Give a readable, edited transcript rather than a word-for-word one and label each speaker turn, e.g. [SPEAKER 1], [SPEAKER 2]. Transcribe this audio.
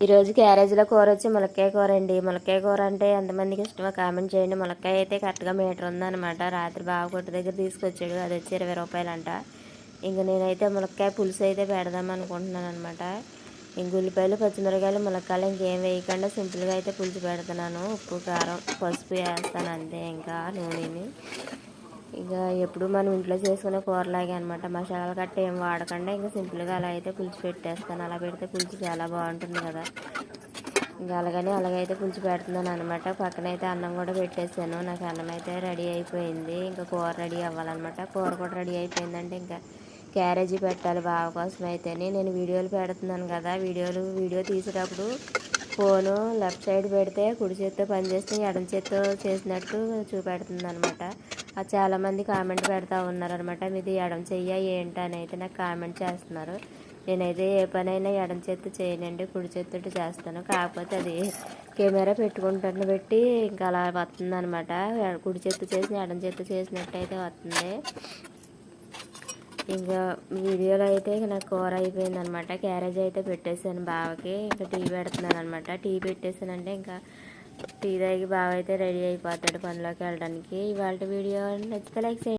[SPEAKER 1] ఈరోజు క్యారేజీలో కూర వచ్చి ములక్కాయ కూర అండి. ములక్కాయ కూర అంటే ఎంతమందికి ఇష్టమో కామెంట్ చేయండి. ములక్కాయ అయితే కరెక్ట్గా మీటర్ ఉందన్నమాట. రాత్రి బావ కొట్టు దగ్గర తీసుకొచ్చాడు. అది వచ్చి 20 రూపాయలంట. ఇంక నేనైతే ములక్కాయ పులుసు అయితే పెడదాం అనుకుంటున్నాను అనమాట. ఇంక ఉల్లిపాయలు పచ్చిమిరకాయలు ములక్కాయలు ఇంకేం వేయకుండా సింపుల్గా అయితే పులుసు పెడుతున్నాను. ఉప్పు కారం పసుపు వేస్తాను అంతే, ఇంకా నూనెని. ఇక ఎప్పుడు మనం ఇంట్లో చేసుకునే కూరలాగే అనమాట. మసాలాలు గట్ట ఏం వాడకుండా ఇంకా సింపుల్గా అలా అయితే పులుసు పెట్టేస్తాను. అలా పెడితే పులుసు చాలా బాగుంటుంది కదా. ఇంకా అలాగైతే పులుసు పెడుతున్నాను అనమాట. పక్కన అయితే అన్నం కూడా పెట్టేసాను. నాకు అన్నం అయితే రెడీ అయిపోయింది. ఇంకా కూర రెడీ అవ్వాలన్నమాట. కూర కూడా రెడీ అయిపోయిందంటే ఇంకా క్యారేజీ పెట్టాలి బావ కోసం అయితేనే. నేను వీడియోలు పెడుతున్నాను కదా, వీడియో తీసేటప్పుడు ఫోను లెఫ్ట్ సైడ్ పెడితే కుడి చేత్తో పనిచేస్తే ఎడమ చేత్తో చేసినట్టు చూపెడుతుంది అనమాట. అది చాలామంది కామెంట్ పెడతా ఉన్నారనమాట. మీది ఎడమ చెయ్య ఏంటని అయితే నాకు కామెంట్ చేస్తున్నారు. నేనైతే ఏ పనైనా ఎడమ చేత్తో చేయనండి, కుడి చేత్తో చేస్తాను. కాకపోతే అది కెమెరా పెట్టుకుంటాను పెట్టి ఇంకా అలా వస్తుంది అనమాట. కుడి చేత్తో చేసిన ఎడమ చేత్తో చేసినట్టు అయితే వస్తుంది. ఇంకా వీడియోలో అయితే నాకు కూర అయిపోయింది అనమాట. క్యారేజ్ అయితే పెట్టేసాను బావకి. ఇంకా టీ పెడుతున్నాను అనమాట. టీ పెట్టేసానంటే ఇంకా టీ తాగి బావ అయితే రెడీ అయిపోతాడు పనిలోకి వెళ్ళడానికి. ఇవాళ వీడియో నచ్చితే లైక్ చేయండి.